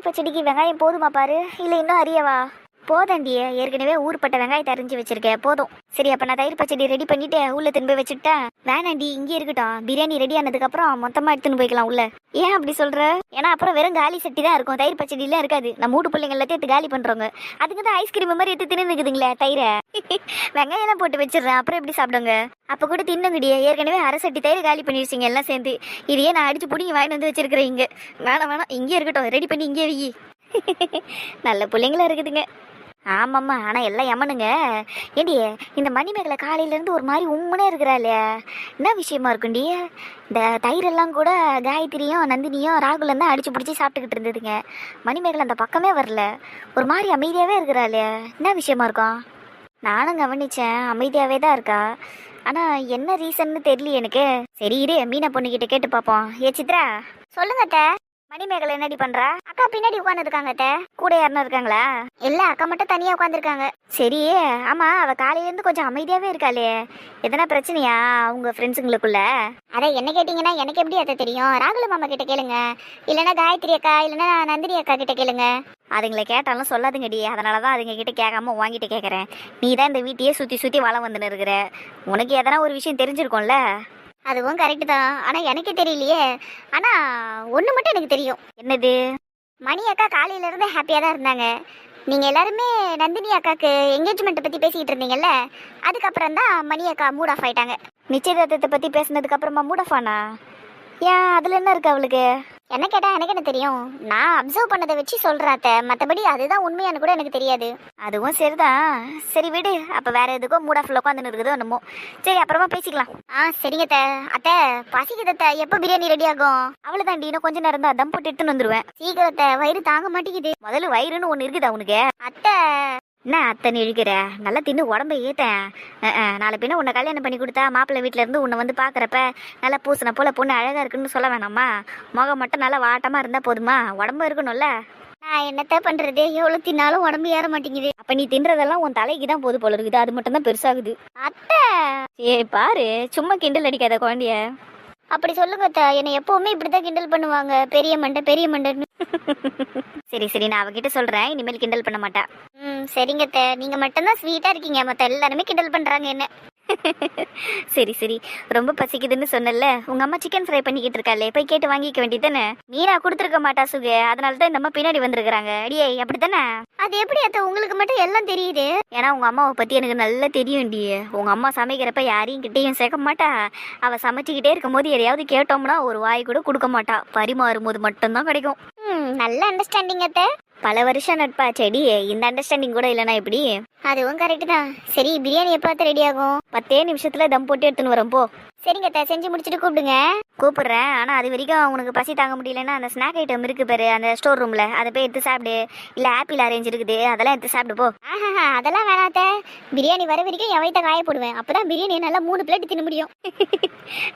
தயிர் பச்சடிக்கு வெங்காயம் போதுமா பாரு, இல்லை இன்னும் அறியவா? போதண்டிய, ஏற்கனவே ஊர்பட்ட வெங்காயத்தை அரிஞ்சு வச்சிருக்கேன், போதும். சரி, அப்ப நான் தயிர் பச்சடி ரெடி பண்ணிட்டு உள்ள திரும்ப வச்சுட்டேன். வேணாண்டி, இங்கே இருக்கட்டும். பிரியாணி ரெடி ஆனதுக்கு அப்புறம் மொத்தமா எடுத்துன்னு போய்க்கலாம் உள்ள. ஏன் அப்படி சொல்ற? ஏன்னா அப்புறம் வெறும் காலி சட்டி தான் இருக்கும், தயிர் பச்சடி எல்லாம் இருக்காது. நம்ம வீட்டு பிள்ளைங்க எல்லாத்தையும் எடுத்து காலி பண்றோங்க. அதுக்கு தான் ஐஸ்கிரீம் மாதிரி எடுத்து தின்னு இருக்குதுங்களே தயிரை. வெங்காயம் எல்லாம் போட்டு வச்சிடுறேன், அப்புறம் எப்படி சாப்பிடுங்க? அப்ப கூட தின்னுங்கடியே, ஏற்கனவே அரை சட்டி தயிர் காலி பண்ணி வச்சிங்க எல்லாம் சேர்ந்து. இதையே நான் அடிச்சு பிடிங்கி வாங்கிட்டு வந்து வச்சிருக்கிறேன் இங்க. வேணாம் வேணாம், இங்கே இருக்கட்டும், ரெடி பண்ணி இங்கே வை. நல்ல பிள்ளைங்களா இருக்குதுங்க. ஆமாம்மா, ஆனால் எல்லாம் எமனுங்க. ஏண்டி, இந்த மணிமேகலை காலையிலேருந்து ஒரு மாதிரி உம்முனே இருக்கிறாளே, என்ன விஷயமா இருக்குண்டி? இந்த தயிரெல்லாம் கூட காயத்ரியும் நந்தினியும் ராகுலம் தான் அடிச்சு பிடிச்சி சாப்பிட்டுக்கிட்டு இருந்ததுங்க. மணிமேகலை அந்த பக்கமே வரல, ஒரு மாதிரி அமைதியாகவே இருக்கிறாளே, என்ன விஷயமா இருக்கும்? நானும் கவனித்தேன், அமைதியாகவே தான் இருக்கா. ஆனால் என்ன ரீசன்னு தெரியல எனக்கு. சரி இரு, மீனா பொண்ணுக்கிட்ட கேட்டு பார்ப்போம். ஏ சித்ரா, சொல்லுங்க அத்தை. மணிமேகலை என்னடி பண்றா? அக்கா பின்னாடி உட்காந்துருக்காங்க அத்தை. கூட யாருன்னா இருக்காங்களா? இல்ல, அக்கா மட்டும் தனியா உட்காந்துருக்காங்க. சரி, ஆமா, அவ காலையில இருந்து கொஞ்சம் அமைதியாவே இருக்காளே, எதனா பிரச்சனையா உங்க ஃப்ரெண்ட்ஸுங்களுக்குள்ள? அதை என்ன கேட்டீங்கன்னா எனக்கு எப்படி அதை தெரியும்? ராகுல மாமா கிட்ட கேளுங்க, இல்லைன்னா காயத்ரி அக்கா, இல்லைன்னா நந்தினி அக்கா கிட்ட கேளுங்க. அதுங்களை கேட்டாலும் சொல்லாதுங்கடி, அதனாலதான் அதுங்க கிட்ட கேட்காம வாங்கிட்டு கேட்கறேன். நீ தான் இந்த வீட்டையே சுத்தி சுத்தி வளம் வந்துன்னு இருக்கிற, உனக்கு எதனா ஒரு விஷயம் தெரிஞ்சிருக்கும்ல? அதுவும் கரெக்டு தான், ஆனால் எனக்கே தெரியலையே. ஆனால் ஒன்று மட்டும் எனக்கு தெரியும். என்னது? மணி அக்கா காலையிலேருந்து ஹாப்பியாக தான் இருந்தாங்க. நீங்கள் எல்லாருமே நந்தினி அக்காவுக்கு என்கேஜ்மெண்ட்டை பற்றி பேசிக்கிட்டு இருந்தீங்கல்ல, அதுக்கப்புறம் தான் மணி அக்கா மூட் ஆஃப் ஆயிட்டாங்க. நிச்சயதார்த்தத்தை பற்றி பேசினதுக்கு அப்புறமா மூட் ஆஃப் ஆனா? ஏன், அதில் என்ன இருக்கு அவளுக்கு? என்ன கேட்டால் எனக்கு என்ன தெரியும்? நான் அப்சர்வ் பண்ணதை வச்சு சொல்கிறாத்த, மற்றபடி அதுதான் உண்மையானு கூட எனக்கு தெரியாது. அதுவும் சரிதான். சரி விடு, அப்போ வேற எதுக்கோ மூட் ஆஃப்ல உட்காந்துன்னு இருக்குதோ என்னமோ. சரி, அப்புறமா பேசிக்கலாம். சரிங்க அத்தை. அத்தை பசிக்குதத்தை, எப்போ பிரியாணி ரெடி ஆகும்? அவ்வளோதாண்டி, இன்னும் கொஞ்சம் நேரம் தான், தம் போட்டு எடுத்துன்னு வந்துடுவேன். சீக்கிரத்தை, வயிறு தாங்க மாட்டேங்குது. முதல்ல வயிறுன்னு ஒன்று இருக்குதா உனக்கு? அத்தை என்ன அத்தனை இழுக்கிற? நல்லா தின்னு உடம்பை ஏத்தேன். நாளை பின்ன உன்னை கல்யாணம் பண்ணி கொடுத்தா மாப்பிள்ளை வீட்டில இருந்து உன்னை வந்து பார்க்குறப்ப நல்லா பூசின போல பொண்ணு அழகா இருக்குன்னு சொல்ல வேணாமா? முகம் மட்டும் நல்லா வாட்டமா இருந்தா போதுமா? உடம்பு இருக்கணும்ல. நான் என்னத்த பண்றது, எவ்வளோ தின்னாலும் உடம்பு ஏற மாட்டேங்குது. அப்ப நீ தின்றதெல்லாம் உன் தலைக்கு தான் போது போல இருக்குது, அது மட்டும் தான் பெருசாகுது. அத்தை ஏ பாரு, சும்மா கிண்டல் அடிக்காத குழந்தைய. அப்படி சொல்லுங்க அத்தை, என்னை எப்பவுமே இப்படிதான் கிண்டல் பண்ணுவாங்க, பெரிய மண்டை பெரிய மண்டைன்னு. சரி சரி, நான் அவகிட்ட சொல்றேன், இனிமேல் கிண்டல் பண்ண மாட்டா. சரிங்க அத்தை, நீங்க மட்டும்தான் ஸ்வீட்டா இருக்கீங்க, மத்த எல்லாருமே கிண்டல் பண்றாங்க என்ன. சரி சரி, ரொம்ப பசிக்குதுன்னு சொன்னல, உங்க அம்மா சிக்கன் ஃப்ரை பண்ணிக்கிட்டு இருக்காளே, போய் கேட்டு வாங்கிக்க வேண்டியதானே? மீனா கொடுத்துருக்க மாட்டா சுகு, அதனாலதான் இந்த அம்மா பின்னாடி வந்திருக்காங்க. அடியே அப்படித்தானே? அது எப்படி அத்தை உங்களுக்கு மட்டும் எல்லாம் தெரியுது? ஏன்னா உங்க அம்மாவை பத்தி எனக்கு நல்லா தெரியும் டி. உங்க அம்மா சமைக்கிறப்ப யாரையும் கிட்டையும் சேர்க்க மாட்டா. அவ சமைச்சுக்கிட்டே இருக்கும் போது எதையாவது கேட்டோம்னா ஒரு வாய் கூட கொடுக்க மாட்டா, பரிமாறும் போது மட்டும்தான் கிடைக்கும். நல்ல அண்டர்ஸ்டாண்டிங் அத்தை. பல வருஷம் நட்பா செடி, இந்த அண்டர்ஸ்டாண்டிங் கூட இல்லைனா எப்படி? அதுவும் கரெக்ட் தான். சரி, பிரியாணி எப்போ ரெடி ஆகும்? 10 நிமிஷத்துல தம் போட்டு எடுத்துன்னு வரோம் போ. சரிங்க அத்தை, செஞ்சு முடிச்சுட்டு கூப்பிடுங்க. கூப்பிடுறேன், ஆனா அது வரைக்கும் உனக்கு பசி தாங்க முடியலன்னா அந்த ஸ்நாக் ஐட்டம் இருக்கு பாரு அந்த ஸ்டோர் ரூம்ல, அதை போய் எடுத்து சாப்பிடு. இல்ல ஆப்பிள் ஆரஞ்சு இருக்குது, அதெல்லாம் எடுத்து சாப்பிடு போ. அதெல்லாம் வேணாத்த, பிரியாணி வர வரைக்கும் என் வயிற்ற காய போடுவேன், அப்பதான் பிரியாணி நல்லா 3 பிளேட் தின்ன முடியும்.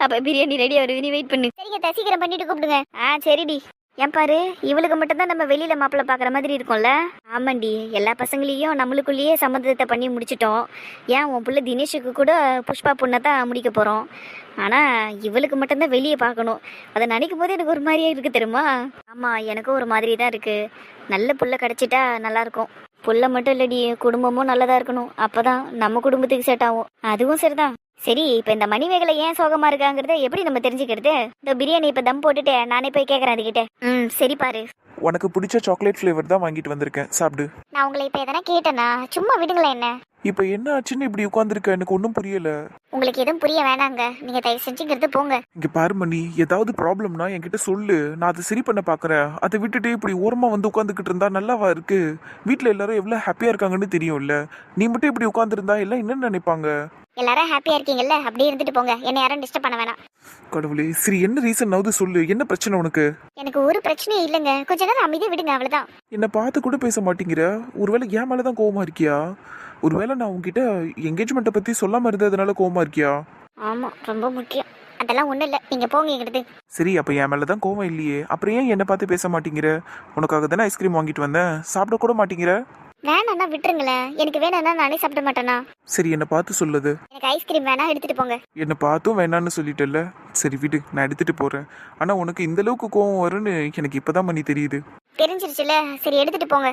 அப்ப பிரியாணி ரெடி ஆகுது, நீ வெயிட் பண்ணு. சரிங்க அத்தை, சீக்கிரம் பண்ணிட்டு கூப்பிடுங்க. சரிடி. ஏன் பாரு, இவளுக்கு மட்டும்தான் நம்ம வெளியில மாப்பிள்ளை பாக்குற மாதிரி இருக்கும்ல? ஆமாண்டி, எல்லா பசங்களையும் நம்மளுக்குள்ளேயே சம்மந்தத்தை பண்ணி முடிச்சிட்டோம். ஏன் உன் பிள்ளை தினேஷுக்கு கூட புஷ்பா பொண்ணை தான் முடிக்க போறோம். ஆனா இவளுக்கு மட்டும்தான் வெளியே பார்க்கணும். அதை நினைக்கும் போது எனக்கு ஒரு மாதிரியா இருக்கு தெரியுமா? ஆமா, எனக்கும் ஒரு மாதிரி தான் இருக்கு. நல்ல புள்ள கிடைச்சிட்டா நல்லா இருக்கும். புள்ள மட்டும் இல்லடி, குடும்பமும் நல்லதா இருக்கணும், அப்பதான் நம்ம குடும்பத்துக்கு செட் ஆகும். அதுவும் சரிதான். சரி, இப்ப இந்த மணிமேகலை ஏன் சோகமா இருக்காங்கிறத எப்படி நம்ம தெரிஞ்சுக்கிறது? இந்த பிரியாணி இப்ப தம் போட்டுட்டு நானே போய் கேட்கறேன் அதுகிட்ட. சரி பாரு, உனக்கு பிடிச்ச சாக்லேட் ஃப்ளேவர் தான் வாங்கிட்டு வந்திருக்கேன், சாப்பிடு. நான் உங்களை இப்ப எதனா கேட்டேனா? சும்மா விடுங்களேன் என்ன. இப்போ என்ன ஆச்சுன்னு இப்படி உட்காந்துருக்க, எனக்கு ஒன்றும் புரியல. உங்களுக்கு எதுவும் புரிய வேணாங்க, நீங்க தயவு செஞ்சுங்கிறது போங்க. இங்க பாரு மணி, ஏதாவது ப்ராப்ளம்னா என்கிட்ட சொல்லு, நான் அதை சரி பண்ண பாக்குறேன். அதை விட்டுட்டு இப்படி ஓரமா வந்து உட்காந்துக்கிட்டு இருந்தா நல்லாவா இருக்கு? வீட்டுல எல்லாரும் எவ்வளவு ஹாப்பியா இருக்காங்கன்னு தெரியும்ல, நீ மட்டும் இப்படி உட்காந்துருந்தா எல்லாம் என்ன நினைப்பாங்க? எல்லாரும் ஹாப்பியா இருக்கீங்கல்ல, அப்படியே இருந்துட்டு போங்க, என்ன யாரும் டிஸ்டர்ப் பண்ண வேணாம். கடவுளே, சரி என்ன ரீசன்னாவது சொல்லு, என்ன பிரச்சனை உனக்கு? எனக்கு ஒரு பிரச்சனையும் இல்லைங்க, கொஞ்ச நேரம் அமைதியா விடுங்க, அவ்வளவுதான். என்ன பார்த்து கூட பேச மாட்டேங்கிற, ஒருவேளை என் மேலதான் கோவமா இருக்கியா? ஒருவேளை நான் உங்ககிட்ட என்கேஜ்மெண்ட்டை பத்தி சொல்லாம இருந்ததுனால கோவமா இருக்கியா? ஆமா, ரொம்ப முக்கியம். அதெல்லாம் ஒண்ணும் இல்ல, நீங்க போங்க எங்கிட்ட. சரி, அப்ப என் மேலதான் கோவம் இல்லையே, அப்புறம் ஏன் என்ன பார்த்து பேச மாட்டேங்கிற? உனக்காக தானே ஐஸ்கிரீம் வாங்கிட்டு வந்தேன், சாப்பிட கூட மாட்டேங்கிற? வேணாண்ணா விட்டுருங்களேன், எனக்கு வேணாண்ணா நானே சாப்பிட மாட்டேனா? சரி, என்ன பார்த்து சொல்லுது. எனக்கு ஐஸ்கிரீம் வேணா, எடுத்துட்டு போங்க. என்ன பார்த்தும் வேணான்னு சொல்லிட்டல, சரி விடு, நான் எடுத்துட்டு போறேன். ஆனா உனக்கு இந்த அளவுக்கு கோவம் வரும்னு எனக்கு இப்பதான் மணி தெரியுது. தெரிஞ்சிருச்சுல, சரி எடுத்துட்டு போங்க.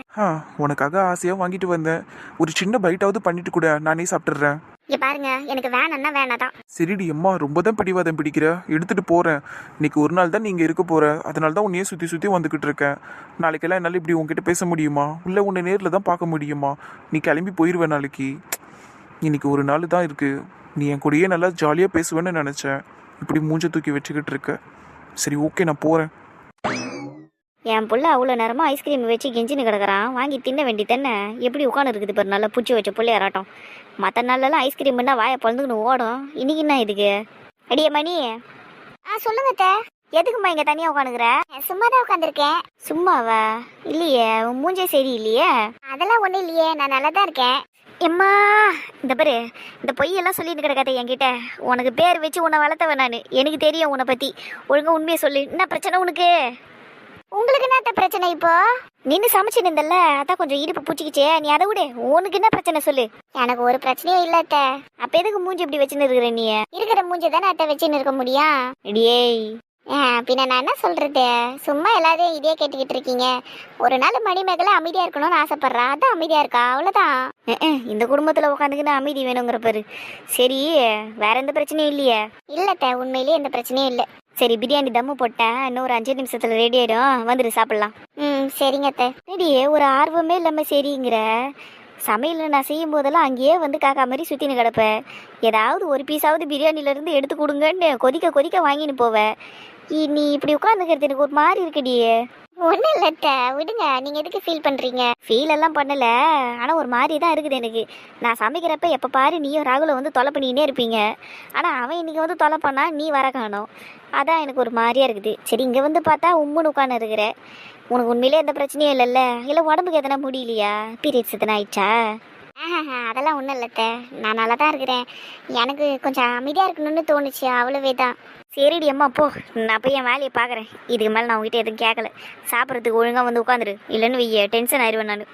உனக்காக ஆசையா வாங்கிட்டு வந்தேன். ஒரு சின்ன பைட்டாவது பண்ணிட்டு கூட நானே சாப்பிட்டுறேன். இங்க பாருங்க, எனக்கு வேணாம்னா வேணாதான். சரிடி அம்மா, ரொம்ப தான் பிடிவாதம் பிடிக்கிற. எடுத்துட்டு போறேன். இன்னைக்கு ஒரு நாள் தான் நீங்க இருக்க போற, அதனால தான் உன்னையே சுத்தி சுத்தி வந்துகிட்டு இருக்கேன். நாளைக்கெல்லாம் என்னால இப்படி உன்கிட்ட பேச முடியுமா? உள்ள உன்னை நேர்ல தான் பார்க்க முடியுமா? நீ கிளம்பி போயிருவ நாளைக்கு. இன்னைக்கு ஒரு நாள் தான் இருக்கு. நீ என் கூடயே நல்லா ஜாலியா பேசுவேன்னு நினைச்சேன். இப்படி மூஞ்ச தூக்கி வச்சுக்கிட்டு இருக்க. சரி ஓகே, நான் போறேன். என் புள்ள அவ்வளோ நேரமாக ஐஸ்கிரீம் வச்சு கெஞ்சின்னு கிடக்குறான். வாங்கி தின்ன வேண்டி தானே. எப்படி உட்காந்து இருக்குது பாரு, நல்லா பூச்சி வச்ச பிள்ளையாராட்டம். மற்ற நாளெல்லாம் ஐஸ்கிரீம்னா வாயை பழந்துக்கின்னு ஓடும். இன்னைக்கு என்ன இதுக்கு? அடியே மணி. சொல்லுங்க அத்தை. எதுக்குமா இங்கே தனியாக உட்காந்துக்கிற? சும்மா தான் உட்காந்துருக்கேன். சும்மாவா? இல்லையே, உன் மூஞ்சே சரி இல்லையே. அதெல்லாம் ஒன்றும் இல்லையே, நான் நல்லா தான் இருக்கேன். எம்மா, இந்த பாரு, இந்த பொய்யெல்லாம் சொல்லிட்டு கிடக்காத என்கிட்ட. உனக்கு பேர் வச்சு உன்னை வளர்த்தவன் நான். எனக்கு தெரியும் உன்னை பற்றி. ஒழுங்கா உண்மையை சொல்லு. என்ன பிரச்சனை உனக்கு? உங்களுக்கு என்ன பிரச்சனை? இப்போ நின்று சமைச்சு நின்றல, அதான் கொஞ்சம் இடுப்பு பூச்சிக்கிச்சே. நீ அதை விடு. உனக்கு என்ன பிரச்சனை சொல்லு. எனக்கு ஒரு பிரச்சனையும் இல்ல அத்தை. அப்ப எதுக்கு மூஞ்சி இப்படி வச்சுன்னு இருக்கிற? நீ இருக்கிற மூஞ்சி தானே அத்தை வச்சுன்னு இருக்க முடியும். அடியேய், பின்ன நான் என்ன சொல்றது? சும்மா எல்லாரையும் இதே கேட்டுக்கிட்டு இருக்கீங்க. ஒரு நாள் மணிமேகலை அமைதியா இருக்கணும்னு ஆசைப்படுறா, அதான் அமைதியா இருக்கா, அவ்வளவுதான். இந்த குடும்பத்துல உட்காந்துக்கின்னு அமைதி வேணுங்கிற பாரு. சரி, வேற எந்த பிரச்சனையும் இல்லையே? இல்லத்த, உண்மையிலேயே எந்த பிரச்சனையும் இல்லை. சரி, பிரியாணி தம்மு போட்டேன். இன்னும் ஒரு 5 நிமிஷத்துல ரெடி ஆயிடும். வந்துட்டு சாப்பிடலாம். சரிங்க அத்தை. ரெடி, ஒரு ஆர்வமே இல்லாம சரிங்கிற. சமையல் நான் செய்யும் போதெல்லாம் அங்கேயே வந்து காக்கா மாதிரி சுத்தின்னு கிடப்பேன். ஏதாவது ஒரு பீஸாவது பிரியாணில இருந்து எடுத்து கொடுங்கன்னு கொதிக்க கொதிக்க வாங்கின்னு போவேன். நீ இப்படி உட்காந்துக்கிறது எனக்கு ஒரு மாதிரி இருக்குடியே. ஒன்றும் இல்லத்த, விடுங்க. நீங்கள் எதுக்கு ஃபீல் பண்ணுறீங்க? ஃபீல் எல்லாம் பண்ணலை, ஆனால் ஒரு மாதிரி தான் இருக்குது எனக்கு. நான் சமைக்கிறப்ப எப்போ பாரு நீயும் ராகுல வந்து தொலை பண்ணிக்கிட்டே இருப்பீங்க. ஆனால் அவன் இன்றைக்கி வந்து தொலை பண்ணா நீ வர காணோம். அதான் எனக்கு ஒரு மாதிரியாக இருக்குது. சரி, இங்கே வந்து பார்த்தா உம்முன்னு உட்காந்து இருக்கிற. உனக்கு உண்மையிலே எந்த பிரச்சனையும் இல்லைல்ல? இல்லை உடம்புக்கு எதனா முடியலையா? பீரியட்ஸ் எதனா ஆயிடுச்சா? அதெல்லாம் ஒன்றும் இல்லத்த, நான் நல்லா தான் இருக்கிறேன். எனக்கு கொஞ்சம் அமைதியாக இருக்கணும்னு தோணுச்சு, அவ்வளவே தான். சரிடி அம்மா, போ. நான் போய் என் வேலையை பார்க்குறேன். இதுக்கு மேலே நான் உங்ககிட்ட எதுவும் கேட்கல. சாப்பிட்றதுக்கு ஒழுங்காக வந்து உட்காந்துரு, இல்லைன்னு வைய டென்ஷன் ஆயிடுவேன் நான்.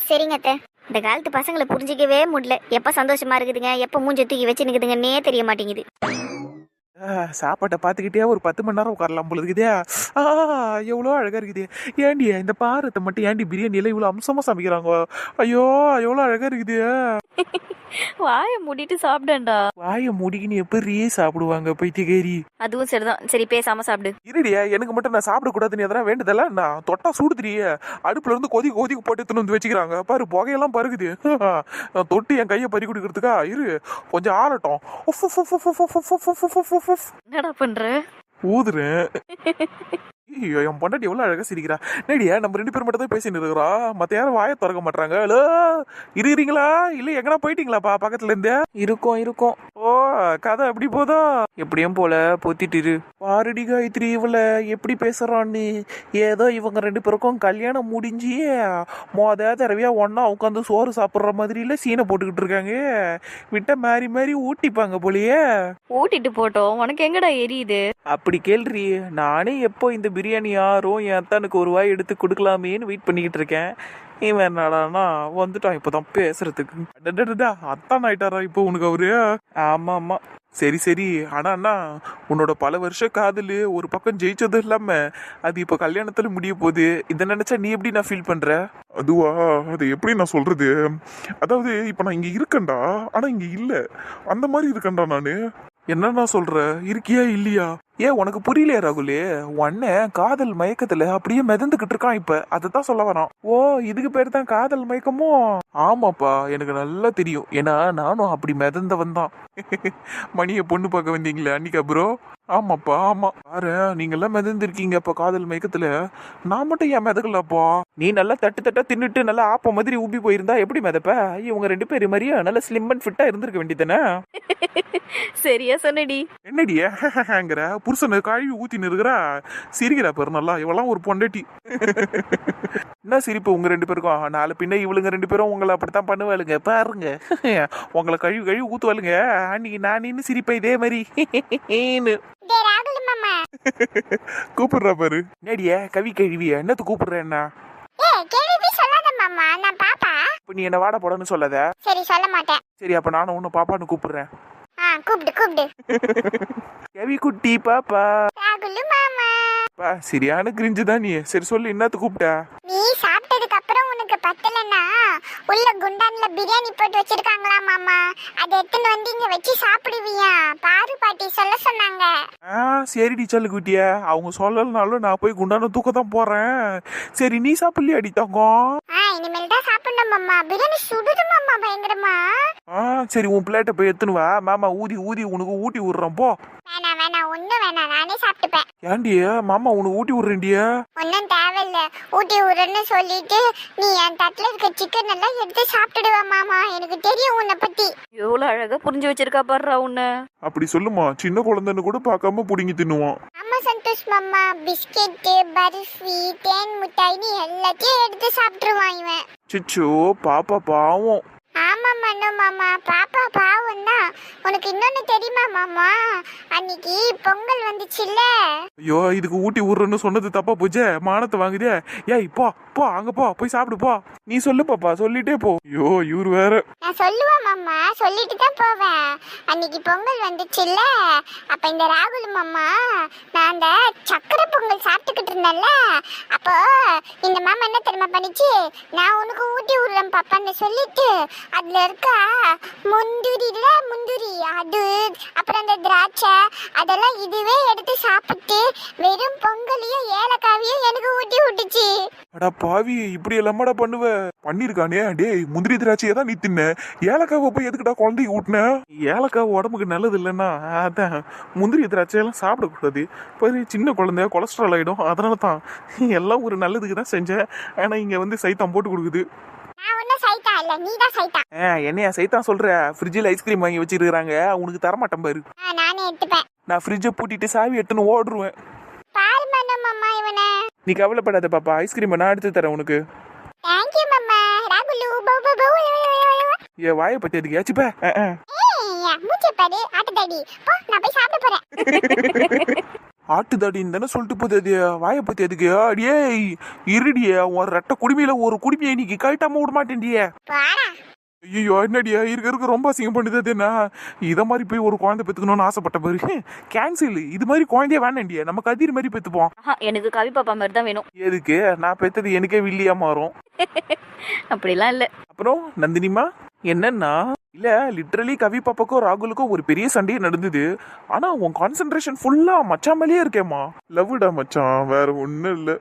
சரிங்க அத்தை. இந்த காலத்து பசங்களை புரிஞ்சிக்கவே முடியல. எப்போ சந்தோஷமா இருக்குதுங்க, எப்போ மூஞ்ச தூக்கி வச்சு நிற்குதுங்கன்னே தெரிய மாட்டேங்குது. சாப்பாட்டை பார்த்துக்கிட்டே ஒரு 10 மணி நேரம் உட்காரலாம் போல இருக்குதே. எவ்வளோ அழகா இருக்குது. ஏண்டி இந்த பாரத்தை மட்டும் ஏண்டி பிரியாணியெல்லாம் இவ்வளோ அம்சமா சமைக்கிறாங்க? ஐயோ, எவ்வளோ அழகா இருக்குது. வாயை மூடிட்டு சாப்பிடண்டா. வாயை மூடிக்கின்னு எப்படி சாப்பிடுவாங்க பைத்தியக்காரி? அதுவும் சரிதான். சரி, பேசாம சாப்பிடு. இருடியா, எனக்கு மட்டும் நான் சாப்பிடக்கூடாதுன்னு எதனா வேண்டுதல்ல? நான் தொட்டா சூடு தெரிய அடுப்புல இருந்து கொதிக்கு போட்டு எடுத்துன்னு வந்து வச்சுக்கிறாங்க பாரு. புகையெல்லாம் பருகுது. தொட்டு என் கையை பறி கொடுக்கறதுக்கா? இரு, கொஞ்சம் ஆறட்டும். என்னடா பண்ற? ஊதுறேன். ஐயோ, என் பொண்டாட்டி எவ்வளவு அழகா சிரிக்கிறா. நேடியா, நம்ம 2 பேர் மட்டும் தான் பேசிட்டு இருக்கிறோம். மத்த யாரும் வாயை திறக்க மாட்டாங்க. ஹலோ, இருக்கிறீங்களா? இல்ல எங்கனா போயிட்டீங்களாப்பா பக்கத்துல இருந்து? இருக்கோம். ஓ, கதை எப்படி போதும்? எப்படியும் போல பொத்திட்டு பாரடி காயத்ரி இவள எப்படி பேசுறான்னு. ஏதோ இவங்க 2 பேருக்கும் கல்யாணம் முடிஞ்சு தடவையா ஒன்னா உட்காந்து சோறு சாப்பிடுற மாதிரி இல்ல சீனை போட்டுக்கிட்டு இருக்காங்க. விட்ட மாறி ஊட்டிப்பாங்க போலயே. ஊட்டிட்டு போட்டோம், உனக்கு எங்கடா எரியுது? அப்படி கேள்றி. நானே எப்போ இந்த பிரியாணி யாரும் என் அத்தானுக்கு ஒரு வாய் எடுத்து கொடுக்கலாமேன்னு வெயிட் பண்ணிக்கிட்டு இருக்கேன். இவன் என்னடானா வந்துட்டான் இப்போதான் பேசுறதுக்கு. அத்தான் ஆயிட்டாரா இப்போ உனக்கு அவரு? ஆமா. சரி. ஆனா அண்ணா, உன்னோட பல வருஷ காதலு ஒரு பக்கம் ஜெயிச்சது இல்லாம அது இப்ப கல்யாணத்துல முடிய போகுது. இதை நினைச்சா நீ எப்படி நான் ஃபீல் பண்ற? அதுவா, அது எப்படி நான் சொல்றது? அதாவது இப்ப நான் இங்க இருக்கேன்டா, ஆனா இங்க இல்ல. அந்த மாதிரி இருக்கேன்டா நானு. என்னன்னா சொல்ற? இருக்கியா இல்லையா? ஏன் உனக்கு புரியலையா ராகுலே? உன்ன காதல் மயக்கத்துல அப்படியே மிதந்துகிட்டு இருக்கான் இப்ப. அதத்தான் சொல்ல வரான். ஓ, இதுக்கு பேர் தான் காதல் மயக்கமோ? ஆமாப்பா, எனக்கு நல்லா தெரியும். ஏன்னா நானும் அப்படி மிதந்தவன் தான். மணியை பொண்ணு பார்க்க வந்தீங்களே அன்னைக்கா ப்ரோ? ஆமாப்பா, ஆமா. பாரு, நீங்க எல்லாம் மிதந்திருக்கீங்க அப்ப காதல் மயக்கத்துல. நான் மட்டும் ஏன் மிதக்கலப்பா? நீ நல்லா தட்டா தின்னுட்டு நல்லா ஆப்ப மாதிரி ஊப்பி போயிருந்தா எப்படி மிதப்ப? இவங்க 2 பேரும் மாதிரியா நல்லா ஸ்லிம் அண்ட் ஃபிட்டா இருந்திருக்க வேண்டியதானே? சரியா சொன்னடி. என்னடிங்கிற புருஷனை கழுவி ஊத்தின்னு இருக்கிறா. சிரிக்கிறா பாரு நல்லா. இவெல்லாம் ஒரு பொண்டாட்டி. என்ன சிரிப்பு உங்க 2 பேருக்கும்? நாலு பின்ன இவளுங்க 2 பேரும் உங்களை அப்படித்தான் பண்ணுவாளுங்க பாருங்க. உங்களை கழுவி ஊத்துவாளுங்க. அன்னைக்கு நான் நின்று சிரிப்பேன் இதே மாதிரி. கூப்பிடுறா பாரு. நேடிய கவி கழுவிய என்னத்து கூப்பிடுற? என்ன இப்ப நீ என்ன வாட போடன்னு சொல்லாத. சரி, சொல்ல மாட்டேன். சரி, அப்ப நானும் உன்னை பாப்பான்னு கூப்பிடுறேன். கூப்பிடு. கவி குட்டி பாப்பா. ராகுலு மாமா. சரியான கிரிஞ்சு தான் நீ. சரி சொல்லு, என்னத்து கூப்பிட்ட? நீ சாப்பிட்டதுக்கு அப்புறம் உனக்கு பத்தலன்னா உள்ள குண்டான்ல பிரியாணி போட்டு வச்சிருக்காங்களா மாமா, அதை எடுத்துன்னு வந்து இங்க வச்சு சாப்பிடுவியா? பாரு பாட்டி சொல்ல சொன்னாங்க. சரிடி சல்லு குட்டிய, அவங்க சொல்லலனாலும் நான் போய் குண்டான தூக்க தான் போறேன். சரி நீ சாப்பிடலையா அடி தங்கம்? இனிமேல் தான் சாப்பிடணும் மாமா. பிரியாணி சுடுது மாமா பயங்கரமா. சரி உன் பிளேட்டை போய் எடுத்துன்னு வா, மாமா ஊதி ஊதி உனக்கு ஊட்டி விடுறோம் போ. வேணாம் வேணாம், ஒன்னும் வேணாம், நானே சாப்பிட்டுப்பேன். ஏண்டிய மாமா உனக்கு ஊட்டி விடுறேன்டியா? ஒன்னும் தேவையில்ல, ஊட்டி விடுறேன்னு சொல்லிட்டு நீ என் தட்டுல இருக்க சிக்கன் எல்லாம் எடுத்து சாப்பிட்டுடுவ மாமா. எனக்கு தெரியும் உன்னை பத்தி. எவ்வளவு அழகா புரிஞ்சு வச்சிருக்கா பாடுறா உன்ன. அப்படி சொல்லுமா, சின்ன குழந்தைன்னு கூட பார்க்காம புடுங்கி தின்னுவான். ஆமா சந்தோஷ் மாமா, பிஸ்கெட்டு, பர்ஃபி, தேன் மிட்டாய்னு எல்லாத்தையும் எடுத்து சாப்பிட்டுருவான் இவன். சிச்சோ பாப்பா பாவம். ஆமா மனோ மாமா, பாப்பா பாவம் தான். உனக்கு இன்னொன்னு தெரியுமா மாமா, அன்னைக்கு பொங்கல் வந்துச்சுல்ல. ஐயோ இதுக்கு ஊட்டி விடுறேன்னு சொன்னது தப்பா போச்சே, மானத்தை வாங்குதே. ஏய் போ போ, அங்க போ, போய் சாப்பிடு போ. நீ சொல்லு பாப்பா, சொல்லிட்டே போ. ஐயோ இவரு வேற. நான் சொல்லுவேன் மாமா, சொல்லிட்டு தான் போவேன். அன்னைக்கு பொங்கல் வந்துச்சுல்ல, அப்ப இந்த ராகுல் மாமா நான் அந்த சக்கரை பொங்கல் சாப்பிட்டுக்கிட்டு இருந்தேன்ல, அப்போ இந்த மாமா என்ன தெரியுமா பண்ணிச்சு, நான் உனக்கு ஊட்டி விடுறேன் பாப்பான்னு சொல்லிட்டு அதுல இருக்க முந்திரில முந்திரி அது அப்புறம் அந்த திராட்சை அதெல்லாம் இதுவே எடுத்து சாப்பிட்டு வெறும் பொங்கலையும் ஏலக்காவையும் எனக்கு ஊட்டி விட்டுச்சு. அடா பாவி, இப்படி எல்லாமாடா பண்ணுவ? பண்ணிருக்கானே. டேய், முந்திரி திராட்சையை தான் நீ தின்ன, ஏலக்காவை போய் எதுக்குடா குழந்தைக்கு ஊட்டின? ஏலக்காய் உடம்புக்கு நல்லது இல்லைன்னா அதான் முந்திரி திராட்சையெல்லாம் சாப்பிடக்கூடாது. பாரு சின்ன குழந்தை கொலஸ்ட்ரால் ஆகிடும், அதனால தான் எல்லாம் ஒரு நல்லதுக்கு தான் செஞ்சேன். ஆனால் இங்கே வந்து சைத்தான் போட்டு கொடுக்குது. நான் ஒன்னும் சைத்தா இல்ல, நீ தான் சைத்தா. என்னையா சைத்தான் சொல்ற? ஃப்ரிட்ஜில் ஐஸ்கிரீம் வாங்கி வச்சிருக்காங்க, உனக்கு தரமாட்டேன் பாரு. நானே எடுத்துப்பேன். நான் ஃப்ரிட்ஜை பூட்டிட்டு சாவி எடுத்துன்னு ஓடுருவேன். பாரு மனோ மாமா இவனை. நீ கவலைப்படாத பாப்பா, ஐஸ்கிரீம் நான் எடுத்து தரேன் உனக்கு. தேங்க்யூ மாமா. ராகுலு பௌ பௌ பௌ. ஏன் வாயை பத்தி எதுக்கு ஏச்சுப்ப? மூச்சை பாரு ஆட்டுதாடி. போ, நான் போய் சாப்பிட போறேன். ஆட்டுதாடின்னு தானே சொல்லிட்டு போகுது, அது வாயை பத்தி எதுக்கு? அடியே இருடியே, ஒரு ரெட்டை குடுமையில ஒரு குடுமையை இன்னைக்கு கழட்டாம விட மாட்டேன்டியே. போடா. ஐயோ என்னடியா இருக்க ரொம்ப அசிங்கம் பண்ணுது. அது என்ன இதை மாதிரி போய் ஒரு குழந்தை பெற்றுக்கணும்னு ஆசைப்பட்ட பாரு, கேன்சல். இது மாதிரி குழந்தைய வேணாண்டியா, நம்ம கதிர் மாதிரி பெற்றுப்போம். எனக்கு கவி பாப்பா மாதிரி தான் வேணும். எதுக்கு? நான் பெற்றது எனக்கே வில்லியா மாறும். அப்படிலாம் இல்ல. அப்புறம் நந்தினிமா என்னன்னா, இல்ல லிட்டரலி கவி பாப்பாக்கும் ராகுலுக்கும் ஒரு பெரிய சண்டையே நடந்தது. ஆனா உன் கான்சென்ட்ரேஷன் ஃபுல்லா மச்சான் மேலேயே இருக்கேம்மா. லவ்டா மச்சான், வேற ஒண்ணும் இல்ல.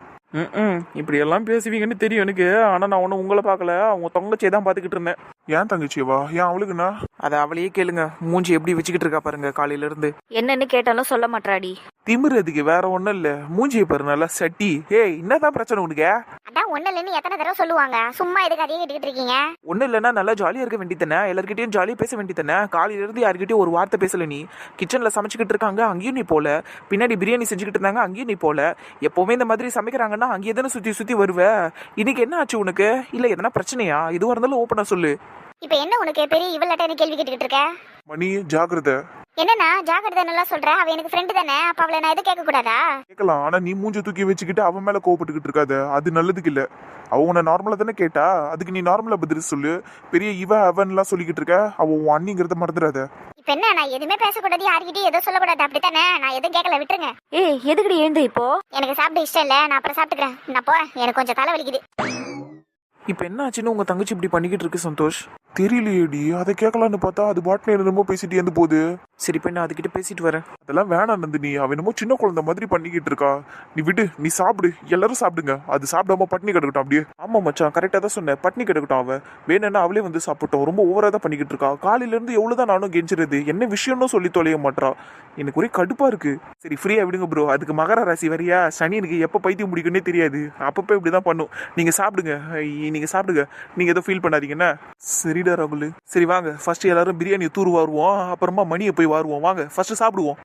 இப்படி எல்லாம் பேசுவீங்கன்னு தெரியும் எனக்கு. ஆனா நான் ஒன்னும் உங்களை பார்க்கல, அவங்க தங்கச்சியை தான் பாத்துக்கிட்டு இருந்தேன். ஏன் தங்கச்சியவா? ஏன் அவளுக்குண்ணா? அதை அவளையே கேளுங்க, மூஞ்சி எப்படி வச்சுக்கிட்டு இருக்கா பாருங்க காலையில இருந்து. என்னன்னு கேட்டாலும் சொல்ல மாட்டாடி. திமிரதுக்கு வேற ஒண்ணும் இல்ல, மூஞ்சியை பாரு நல்லா சட்டி. ஏய் என்னதான் பிரச்சனை உனக்கு? அதான் ஒண்ணு இல்லைன்னு எத்தனை தடவை சொல்லுவாங்க, சும்மா எதுக்கு அதையே கேட்டுக்கிட்டு இருக்கீங்க? ஒன்றும் இல்லைன்னா நல்லா ஜாலியாக இருக்க வேண்டித்தானே, எல்லாருக்கிட்டையும் ஜாலியாக பேச வேண்டித்தானே. காலையிலேருந்து யார்கிட்டயும் ஒரு வார்த்தை பேசல நீ. கிச்சனில் சமைச்சிக்கிட்டு இருக்காங்க, அங்கேயும் நீ போல. பின்னாடி பிரியாணி செஞ்சுக்கிட்டு இருந்தாங்க, அங்கேயும் நீ போல. எப்போவுமே இந்த மாதிரி சமைக்கிறாங்கன்னா அங்கேயே தானே சுற்றி சுற்றி வருவ. இன்னைக்கு என்ன ஆச்சு உனக்கு? இல்லை எதனா பிரச்சனையா? எதுவாக இருந்தாலும் ஓப்பனாக சொல்லு. இப்ப என்ன உனக்கு பெரிய இவள்கிட்ட என்ன கேள்வி கேட்டுக்கிட்டு இருக்க? மணி ஜாக்கிரதை. என்னன்னா ஜாக்கிரதை நல்லா சொல்ற? அவ எனக்கு ஃப்ரெண்டு தானே, அப்ப அவளை நான் எதுவும் கேட்க கூடாதா? கேட்கலாம், ஆனா நீ மூஞ்ச தூக்கி வச்சுக்கிட்டு அவன் மேல கோவப்பட்டுக்கிட்டு இருக்காத, அது நல்லதுக்கு இல்ல. அவ உன்னை நார்மலா தானே கேட்டா, அதுக்கு நீ நார்மலா பதில் சொல்லு. பெரிய இவ அவன்லாம் சொல்லிக்கிட்டு இருக்க, அவ உன் அண்ணிங்கிறத மறந்துடாத. இப்ப என்ன, நான் எதுவுமே பேசக்கூடாது, யார்கிட்டயும் எதுவும் சொல்லக்கூடாது, அப்படித்தானே? நான் எதுவும் கேட்கல, விட்டுருங்க. ஏய் எதுக்குடி எழுந்த இப்போ? எனக்கு சாப்பிட இஷ்டம் இல்ல, நான் அப்புறம் சாப்பிட்டுக்கிறேன். நான் போறேன், எனக்கு கொஞ்சம் தலை வலிக்குது. இப்போ என்ன ஆச்சுன்னு உங்கள் தங்கச்சி இப்படி பண்ணிக்கிட்டு இருக்கு சந்தோஷ்? தெரியலையேடி, அதை கேட்கலான்னு பார்த்தா அது பாட்டுல என்னமோ பேசிட்டு இருந்து போகுது. சரி இப்போ நான் அதுக்கிட்ட பேசிட்டு வரேன். அதெல்லாம் வேணாம் நந்தினி, அவன் என்னமோ சின்ன குழந்தை மாதிரி பண்ணிக்கிட்டு இருக்கா. நீ விடு, நீ சாப்பிடு, எல்லாரும் சாப்பிடுங்க. அது சாப்பிடாம பட்னி கிடக்கட்டும் அப்படியே. ஆமாம் மச்சான், கரெக்டாக தான் சொன்னேன், பட்னி கிடக்கட்டும். அவன் வேணும்னா அவளே வந்து சாப்பிட்டோம். ரொம்ப ஓவராக தான் பண்ணிக்கிட்டு இருக்கா. காலையிலேருந்து எவ்வளோதான் நானும் கெஞ்சிருது, என்ன விஷயம்னு சொல்லி தொலைய மாட்டா. எனக்கு ஒரே கடுப்பா இருக்கு. சரி ஃப்ரீயா விடுங்க ப்ரோ. அதுக்கு மகர ராசி வரியா, சனி எனக்கு எப்போ பைத்தியம் முடிக்குன்னே தெரியாது. அப்பப்போ இப்படி தான் பண்ணும். நீங்கள் சாப்பிடுங்க, நீங்கள் சாப்பிடுங்க, நீங்கள் எதுவும் ஃபீல் பண்ணாதீங்கன்னா. சரிடா ராகுல். சரி வாங்க ஃபர்ஸ்ட் எல்லாரும் பிரியாணியை தூர் வாருவோம், அப்புறமா மணியை போய் வாருவோம். வாங்க ஃபர்ஸ்ட் சாப்பிடுவோம்.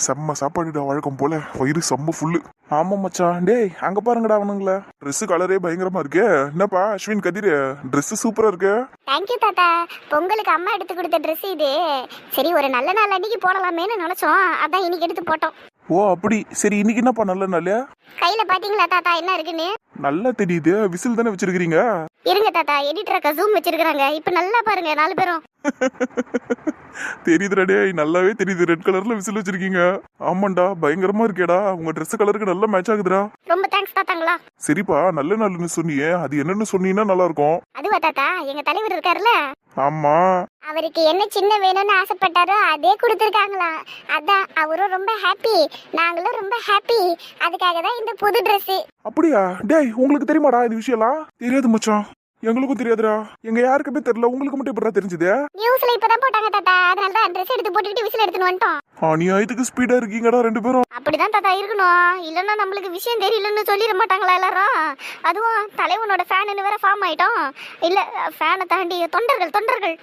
செம்ம சாப்பாடுடா, வழக்கம் போல வயிறு செம்ம ஃபுல்லு. ஆமாம் மச்சான். டேய் அங்கே பாருங்கடா அவனுங்களா. ட்ரெஸ் கலரே பயங்கரமா இருக்கு. என்னப்பா அஸ்வின் கதிர், ட்ரெஸ் சூப்பரா இருக்கு. தேங்க்யூ தாத்தா, பொங்கலுக்கு அம்மா எடுத்து கொடுத்த ட்ரெஸ் இது. சரி ஒரு நல்ல நாள் அன்னைக்கு போடலாமேன்னு நினைச்சோம், அதான் இன்னைக்கு எடுத்து போட்டோம். ஓ அப்படி. சரி இன்னைக்கு என்னப்பா நல்ல நாள்? கையில பாத்தீங்களா தாத்தா என்ன இருக்குன்னு? நல்லா தெரியுது, விசில் தானே வச்சிருக்கீங்க. இருங்க தாத்தா, எடிட்டர் அக்கா ஜூம் வச்சிருக்காங்க, இப்ப நல்லா பாருங்க 4 பேரும். தெரியுதுடா டேய், நல்லாவே தெரியுது. ரெட் கலர்ல விசில் வச்சிருக்கீங்க. ஆமாண்டா, பயங்கரமா இருக்கேடா. உங்க ட்ரெஸ் கலருக்கு நல்லா மேட்ச் ஆகுதுடா. ரொம்ப தேங்க்ஸ் தாத்தாங்களா. சரிப்பா, நல்ல நாள்னு சொன்னியே, அது என்னன்னு சொன்னீங்கன்னா நல்லா இருக்கும். அதுவா தாத்தா, எங்க தலைவர் இருக்காருல்ல, ஆமா. அவருக்கு என்ன சின்ன வேணும்னு ஆசைப்பட்டாரோ அதே கொடுத்துருக்காங்களா. அதான் அவரும் ரொம்ப ஹாப்பி, நாங்களும் ரொம்ப ஹாப்பி. அதுக்காக தான் இந்த புது ட்ரெஸ். அப்படியா? டேய், உங்களுக்கு தெரியுமாடா இது விஷயம்லாம்? தெரியாது மச்சான், எங்களுக்கும் தெரியாதுடா. எங்க யாருக்குமே தெரியல, உங்களுக்கு மட்டும் எப்படிடா தெரிஞ்சது? நியூஸ்ல இப்பதான் போட்டாங்க தாத்தா, அதனால தான் ட்ரெஸ் எடுத்து போட்டுக்கிட்டு விசில் எடுத்துன்னு வந்துட்டோம். அநியாயத்துக்கு ஸ்பீடா இருக்கீங்கடா ரெண்டு பேரும். அப்படிதான் தாத்தா இருக்கணும், இல்லைன்னா நம்மளுக்கு விஷயம் தெரியலன்னு சொல்லிட மாட்டாங்களா எல்லாரும். அதுவும் தலைவனோட ஃபேனுன்னு வேற ஃபார்ம் ஆயிட்டோம். இல்ல, ஃபேனை தாண்டி தொண்டர்கள் தொண்டர்கள்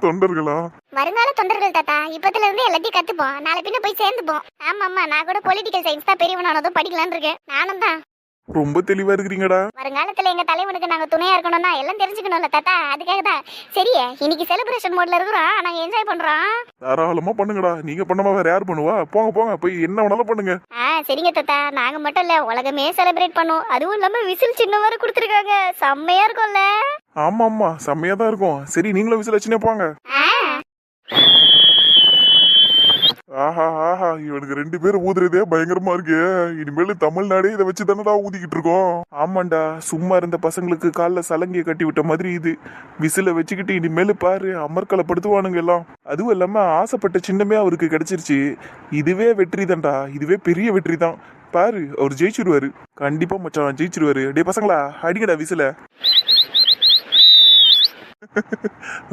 தொண்டர்களா? வருங்கால தொண்டர்கள் தாத்தா. இப்பத்துல இருந்து எல்லாத்தையும் கத்துப்போம், நாளை பின்ன போய் சேர்ந்துப்போம். ஆமாம்மா, நான் கூட பொலிட்டிக்கல் சயின்ஸ் தான் பெரியவனானதும் படிக்கலான்னு இருக்கேன். நானும் தான். ரொம்ப தெளிவா இருக்கிறீங்கடா. வருங்காலத்துல எங்க தலைவனுக்கு நாங்க துணையா இருக்கணும்னா எல்லாம் தெரிஞ்சுக்கணும்ல தாத்தா, அதுக்காக தான். சரியா, இன்னைக்கு செலிப்ரேஷன் மோட்ல இருக்கிறோம், நாங்க என்ஜாய் பண்றோம். தாராளமா பண்ணுங்கடா. நீங்க பண்ணாம வேற யார் பண்ணுவா? போங்க போங்க, போய் என்ன வேணாலும் பண்ணுங்க. சரிங்க தாத்தா, நாங்க மட்டும் இல்ல உலகமே செலிப்ரேட் பண்ணுவோம். அதுவும் இல்லாம விசில் சின்ன வரை கொடுத்துருக்காங்க, செம்மையா இருக்கும்ல. ஆமா ஆமா, செம்மையா தான் இருக்கும். சரி, நீங்களும் விசில் வச்சுனே போங்க. ஆஹா ஆஹா, இவனுக்கு ரெண்டு பேரும் ஊதுறதே பயங்கரமா இருக்கு. இனிமேல் தமிழ்நாடே இதை வச்சு தானடா ஊதிக்கிட்டு இருக்கோம். ஆமாண்டா, சும்மா இருந்த பசங்களுக்கு காலில் சலங்கியை கட்டி விட்ட மாதிரி இது. விசில வச்சுக்கிட்டு இனிமேல் பாரு, அமர்க்கலப்படுத்துவானுங்க எல்லாம். அதுவும் இல்லாம ஆசைப்பட்ட சின்னமே அவருக்கு கிடைச்சிருச்சு. இதுவே வெற்றி தான்டா, இதுவே பெரிய வெற்றி தான். பாரு, அவர் ஜெயிச்சிருவாரு. கண்டிப்பா மச்சான், ஜெயிச்சிருவாரு. டே பசங்களா, அடிங்கடா விசில.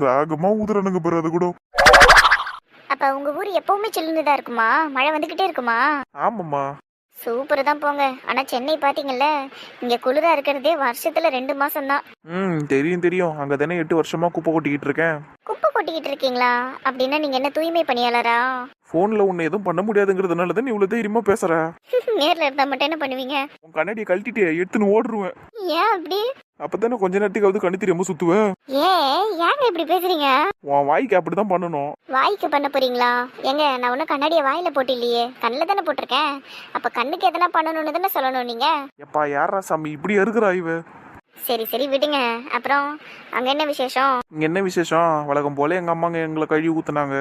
ராகமா ஊதுறானுங்க பாரு. அது கூட அப்ப உங்க ஊர் எப்பவுமே சில்லுதான் இருக்குமா? மழை வந்துகிட்டே இருக்குமா? ஆமாம்மா. சூப்பர் தான் போங்க. ஆனா சென்னை பாத்தீங்கல்ல, இங்க குளிரா இருக்கிறதே வருஷத்துல 2 மாசம் தான். தெரியும் தெரியும். அங்கதானே 8 வருஷமா குப்பை கொட்டிக்கிட்டு இருக்கேன். குப்பை கொட்டிக்கிட்டு இருக்கீங்களா? அப்படின்னா நீங்க என்ன தூய்மை பணியாளரா? போன்ல உன்னை எதுவும் பண்ண முடியாதுங்கிறதுனால தான் நீ இவ்வளவு தைரியமா பேசுற. நேர்ல இருந்தா மட்டும் என்ன பண்ணுவீங்க? உன் கண்ணாடியை கழட்டிட்டு எடுத்துன்னு ஓடுருவேன். ஏன் அப்படி? அப்பதானே கொஞ்ச நேரத்துக்காவது கண்ணு தெரியாம சுத்துவேன். ஏங்க இப்படி பேசுறீங்க? உன் வாய்க்கு அப்படிதான் பண்ணணும். வாய்க்கு பண்ண போறீங்களா? ஏங்க, நான் ஒன்னும் கண்ணாடியை வாயில போட்டு இல்லையே, கண்ணில் தானே போட்டிருக்கேன். அப்ப கண்ணுக்கு எதனா பண்ணணும்னு தானே சொல்லணும் நீங்க. எப்பா யாரா சாமி இப்படி இருக்கிறா இவ? சரி சரி விடுங்க. அப்புறம் அங்க என்ன விசேஷம்? இங்க என்ன விசேஷம்? வழக்கம் போல எங்க அம்மாங்க எங்களை கழுவி ஊத்துனாங்க.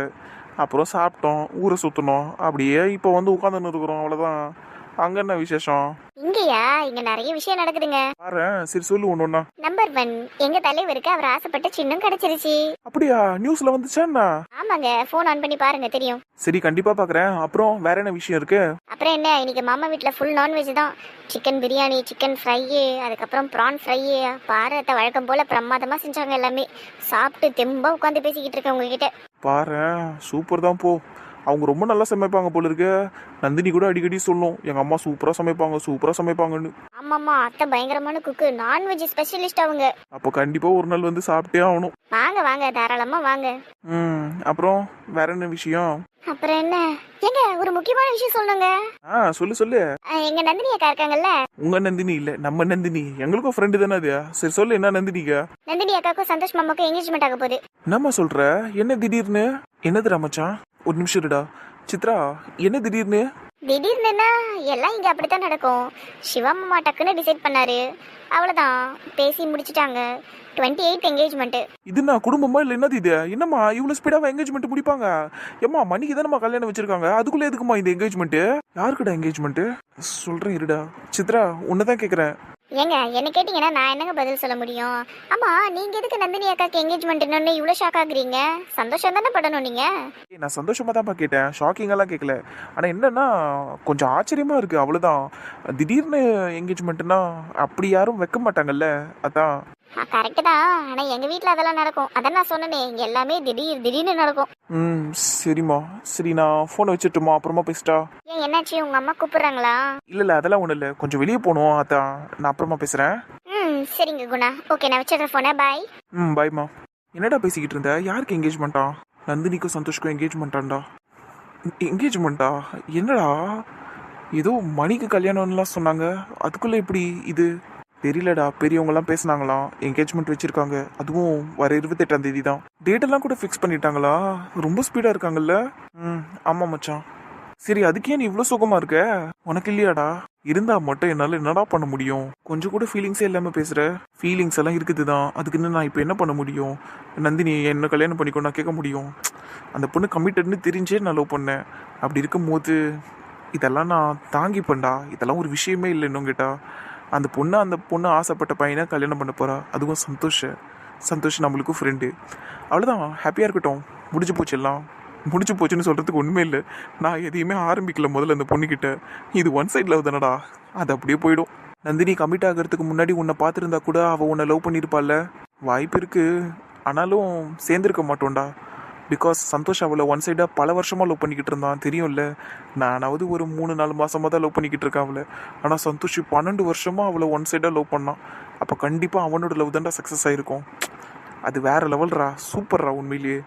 அப்புறம் சாப்பிட்டோம், ஊரை சுத்தணும். அப்படியே இப்போ வந்து உட்காந்துன்னு இருக்கிறோம், அவ்வளவுதான். அங்க என்ன விசேஷம்? இங்கயா? இங்க நிறைய விஷயம் நடக்குதுங்க. பாரு, சரி சொல்லு ஒண்ணு. நம்பர் 1, எங்க தலைவருக்கு அவர் ஆசைப்பட்ட சின்னம் கிடைச்சிருச்சு. அப்படியா? நியூஸ்ல வந்துச்சா என்ன? ஆமாங்க, போன் ஆன் பண்ணி பாருங்க, தெரியும். சரி, கண்டிப்பா பாக்குறேன். அப்புறம் வேற என்ன விஷயம் இருக்கு? அப்புறம் என்ன, இன்னைக்கு மாமா வீட்டுல ஃபுல் நான்வெஜ் தான். சிக்கன் பிரியாணி, சிக்கன் ஃப்ரை, அதுக்கப்புறம் ப்ரான் ஃப்ரை. பாரத்தை வழக்கம் போல பிரமாதமா செஞ்சாங்க எல்லாமே. சாப்பிட்டு தெம்பா உட்காந்து பேசிக்கிட்டு இருக்கேன் உங்ககிட்ட. பாரு, சூப்பர் தான் போ. அவங்க ரொம்ப நல்லா சமைப்பாங்க போல இருக்கு. நந்தினி கூட அடிக்கடி சொல்லும், எங்க அம்மா சூப்பரா சமைப்பாங்க, சூப்பரா சமைப்பாங்கன்னு. ஆமாமா, அத்தை பயங்கரமான குக்கு, நான்வெஜ் ஸ்பெஷலிஸ்ட் அவங்க. அப்போ கண்டிப்பா ஒரு நாள் வந்து சாப்பிட்டே ஆகணும். வாங்க வாங்க, தாராளமா வாங்க. அப்புறம் வேற என்ன விஷயம்? அப்புறம் என்ன ஏங்க, ஒரு முக்கியமான விஷயம் சொல்லுங்க. சொல்லு சொல்லு. எங்க நந்தினி அக்கா இருக்காங்கல்ல. உங்க நந்தினி இல்ல, நம்ம நந்தினி. எங்களுக்கும் ஃப்ரெண்டு தானே அது. சரி சொல்லு, என்ன நந்தினிக்கா? நந்தினி அக்காக்கும் சந்தோஷ் மாமாக்கும் என்கேஜ்மெண்ட் ஆக போகுது. என்னம்மா சொல்ற? என்ன திடீர்னு? என்னதுடா மச்சான்? ஒரு நிமிஷம் இருடா. சித்ரா, என்ன திடீர்னு? திடீர்னுன்னா எல்லாம் இங்க அப்படித்தான் நடக்கும். சிவா மாமா டக்குன்னு டிசைட் பண்ணாரு, அவ்வளவுதான். பேசி முடிச்சிட்டாங்க. 28 என்கேஜ்மெண்ட். இதுனா குடும்பமா இல்ல என்னது இது? என்னம்மா இவ்வளவு ஸ்பீடாவா என்கேஜ்மெண்ட் முடிப்பாங்க? ஏம்மா மணிக்கு தானம்மா கல்யாணம் வச்சிருக்காங்க, அதுக்குள்ள எதுக்குமா இந்த என்கேஜ்மெண்ட்? யாருக்குடா என்கேஜ்மெண்ட்? சொல்றேன் இருடா. சித்ரா, உன்னதான் கேக்குறேன். ஏங்க, என்ன கேட்டீங்கன்னா நான் என்னங்க பதில் சொல்ல முடியும்? ஆமா, நீங்க எதுக்கு நந்தினி அக்காக்கு என்கேஜ்மெண்ட்னு இவ்வளவு ஷாக் ஆகுறீங்க? சந்தோஷம் தானே படணும் நீங்க. நான் சந்தோஷமா தான்ப்பா கேட்டேன், ஷாக்கிங்கெல்லாம் கேட்கல. ஆனா என்னன்னா கொஞ்சம் ஆச்சரியமா இருக்கு, அவ்வளவுதான். திடீர்னு என்கேஜ்மெண்ட்னா அப்படி யாரும் வைக்க மாட்டாங்கல்ல, அதான். கரெக்ட் தான். ஆனா எங்க வீட்ல அதெல்லாம் நடக்கும். அதான் நான் சொன்னேனே, இங்க எல்லாமே திடீர்னு நடக்கும். சரிம்மா. சரி, நான் போனை வச்சுட்டுமா, அப்புறமா பேசிட்டா? ஏன், என்னாச்சு? உங்க அம்மா கூப்பிடுறாங்களா? இல்ல அதெல்லாம் ஒண்ணும் இல்ல, கொஞ்சம் வெளியே போகணும், அதான். நான் அப்புறமா பேசுறேன். சரிங்க குணா, ஓகே, நான் வச்சிடுறேன் போனை. பாய். பாய்மா. என்னடா பேசிக்கிட்டு இருந்த? யாருக்கு என்கேஜ்மெண்டா? நந்தினிக்கும் சந்தோஷ்க்கும் என்கேஜ்மெண்டாண்டா? என்கேஜ்மெண்டா? என்னடா ஏதோ மணிக்கு கல்யாணம்லாம் சொன்னாங்க, அதுக்குள்ள இப்படி இது தெரியலடா. பெரியவங்கலாம் பேசினாங்களாம், என்கேஜ்மெண்ட் வச்சிருக்காங்க. அதுவும் வர 28ஆம் தேதி தான். டேட்டெல்லாம் கூட ஃபிக்ஸ் பண்ணிட்டாங்களா? ரொம்ப ஸ்பீடா இருக்காங்கல்ல. ஆமா மச்சான். சரி, அதுக்கே நீ இவ்வளோ சுகமா இருக்க? உனக்கு இல்லையாடா? இருந்தா மட்டும் என்னால என்னடா பண்ண முடியும்? கொஞ்சம் கூட ஃபீலிங்ஸே இல்லாம பேசுற. ஃபீலிங்ஸ் எல்லாம் இருக்குதுதான், அதுக்குன்னு நான் இப்போ என்ன பண்ண முடியும்? நந்தினி என்ன கல்யாணம் பண்ணிக்கோ நான் கேட்க முடியும்? அந்த பொண்ணு கமிட்டட்னு தெரிஞ்சே நான் லவ் பண்ணேன். அப்படி இருக்கும்போது இதெல்லாம் நான் தாங்கிப்பேன்டா. இதெல்லாம் ஒரு விஷயமே இல்லை இன்னும் கேட்டா. அந்த பொண்ணு ஆசைப்பட்ட பையனை கல்யாணம் பண்ண போறா. அதுவும் சந்தோஷ் நம்மளுக்கும் ஃப்ரெண்டு. அவ்வளோதான், ஹாப்பியாக இருக்கட்டும். முடிஞ்சு போச்சு எல்லாம். முடிஞ்சு போச்சுன்னு சொல்கிறதுக்கு ஒன்றுமே இல்லை. நான் எதையுமே ஆரம்பிக்கல முதல்ல அந்த பொண்ணுக்கிட்ட. இது ஒன் சைட் லவ் தானடா, அது அப்படியே போயிடும். நந்தினி கமிட் ஆகிறதுக்கு முன்னாடி உன்னை பார்த்துருந்தா கூட அவள் உன்னை லவ் பண்ணியிருப்பாள்ல. வாய்ப்பு இருக்குது, ஆனாலும் சேர்ந்துருக்க மாட்டோம்டா. பிகாஸ் சந்தோஷ் அவளை ஒன் சைடாக பல வருஷமாக லவ் பண்ணிக்கிட்டு இருந்தான், தெரியும்ல. நானாவது ஒரு 3-4 மாதமாக தான் லவ் பண்ணிக்கிட்டு இருக்கேன் அவளை. ஆனால் சந்தோஷ் 12 வருஷமாக அவளை ஒன் சைடாக லவ் பண்ணான். அப்போ கண்டிப்பாக அவனோட லவ் தான்டா சக்ஸஸ் ஆகிருக்கும். அது வேற லெவல்ரா, சூப்பர்ரா. உண்மையிலேயே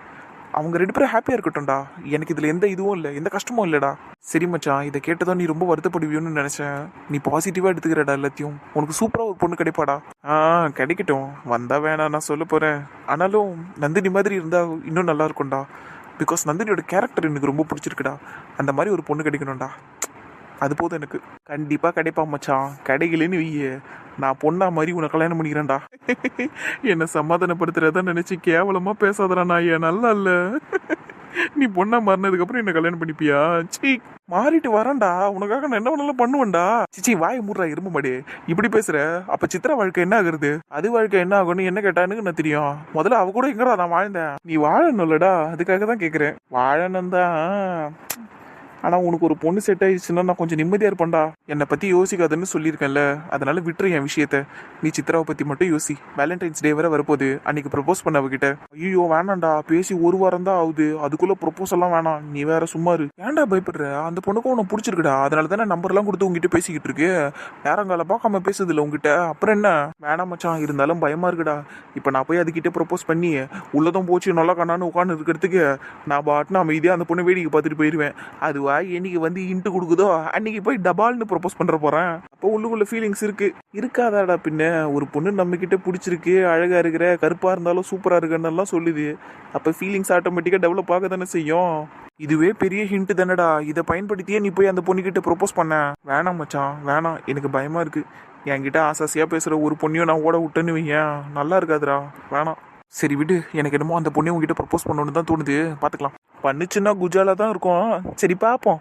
அவங்க 2 பேரும் ஹாப்பியாக இருக்கட்டும்டா. எனக்கு இதில் எந்த இதுவும் இல்லை, எந்த கஷ்டமும் இல்லைடா. சரி மச்சான், இதை கேட்டதும் நீ ரொம்ப வருத்தப்படுவியோன்னு நினச்சேன். நீ பாசிட்டிவாக எடுத்துக்கிறடா எல்லாத்தையும். உனக்கு சூப்பராக ஒரு பொண்ணு கிடைப்பாடா. கிடைக்கட்டும், வந்தா வேணாம் நான் சொல்ல போகிறேன். ஆனாலும் நந்தினி மாதிரி இருந்தால் இன்னும் நல்லா இருக்கும்டா. பிகாஸ் நந்தினியோட கேரக்டர் எனக்கு ரொம்ப பிடிச்சிருக்குடா. அந்த மாதிரி ஒரு பொண்ணு கிடைக்கணும்டா. அது போதும் எனக்கு. கண்டிப்பாக கிடைப்பா மச்சான். கிடைக்கலன்னு வையே, நான் பொண்ணா மாதிரி உன்னை கல்யாணம் பண்ணிக்கிறேன்டா. என்னை சமாதானப்படுத்துறதா நினைச்சு கேவலமா பேசாதடா. நான் ஏன் நல்லா இல்ல. நீ பொண்ணா மாறினதுக்கு அப்புறம் என்ன கல்யாணம் பண்ணிப்பியா? சீ, மாறிட்டு வரேன்டா. உனக்காக நான் என்ன வேணாலும் பண்ணுவேன்டா. சிச்சி, வாய் மூடுறா எறும்பு மாடு. இப்படி பேசுற. அப்ப சித்ரா வாழ்க்கை என்ன ஆகுறது? அது வாழ்க்கை என்ன ஆகும்னு என்ன கேட்டானுக்கு நான் தெரியும். முதல்ல அவ கூட எங்கடா நான் வாழ்ந்தேன். நீ வாழணும்லடா, அதுக்காக தான் கேக்குறேன். வாழணும் தான். ஆனால் உனக்கு ஒரு பொண்ணு செட் ஆயிடுச்சுன்னா நான் கொஞ்சம் நிம்மதியாக இருப்பேன்டா. என்னை பற்றி யோசிக்காதுன்னு சொல்லியிருக்கேன்ல, அதனால விட்டுரு என் விஷயத்த. நீ சித்ராவை பற்றி மட்டும் யோசி. வேலண்டைன்ஸ் டே வேற வரப்போகுது. அன்னைக்கு ப்ரப்போஸ் பண்ண அவகிட்ட. ஐயோ வேணாண்டா, பேசி 1 வாரம் தான் ஆகுது, அதுக்குள்ளே ப்ரப்போஸ் எல்லாம் வேணாம். நீ வேற சும்மா இரு. ஏன்டா பயப்படுற? அந்த பொண்ணுக்கும் உனக்கு பிடிச்சிருக்குடா. அதனால தானே நம்பர்லாம் கொடுத்து உங்ககிட்ட பேசிக்கிட்டு இருக்கு. நேரங்கால பார்க்காம பேசுது இல்லை உங்ககிட்ட. அப்புறம் என்ன? வேணாம் மச்சான், இருந்தாலும் பயமா இருக்குடா. இப்போ நான் போய் அதுக்கிட்ட ப்ரப்போஸ் பண்ணி உள்ளதும் போச்சு நல்லா கண்ணான்னு உட்காந்து இருக்கிறதுக்கு நான் பாட்டுன்னு அமைதியாக அந்த பொண்ணு வேடிக்கை பார்த்துட்டு போயிடுவேன். அதுவா என்னைக்கு வந்து இன்ட்டு கொடுக்குதோ அன்னைக்கு போய் டபால்னு ப்ரப்போஸ் பண்ற போறேன். அப்போ உள்ளுக்குள்ள ஃபீலிங்ஸ் இருக்காதாடா? பின்ன ஒரு பொண்ணு நம்ம கிட்ட பிடிச்சிருக்கு, அழகா இருக்கிற, கருப்பா இருந்தாலும் சூப்பரா இருக்குன்னு சொல்லுது. அப்ப ஃபீலிங்ஸ் ஆட்டோமேட்டிக்கா டெவலப் ஆக தானே செய்யும். இதுவே பெரிய ஹிண்ட் தானடா. இதை பயன்படுத்தியே நீ போய் அந்த பொண்ணுகிட்ட ப்ரப்போஸ் பண்ண. வேணாம் மச்சான், வேணாம். எனக்கு பயமா இருக்கு. என்கிட்ட ஆசாசியா பேசுற ஒரு பொண்ணையும் நான் ஓட விட்டேன்னு வையேன், நல்லா இருக்காதுடா. வேணாம். சரி விடு. எனக்கு என்னமோ அந்த பொண்ணை உங்ககிட்ட ப்ரப்போஸ் பண்ணணும்னு தான் தோணுது. பாத்துக்கலாம். பண்ணுச்சுன்னா குஜாலா தான் இருக்கும். சரி பாப்போம்.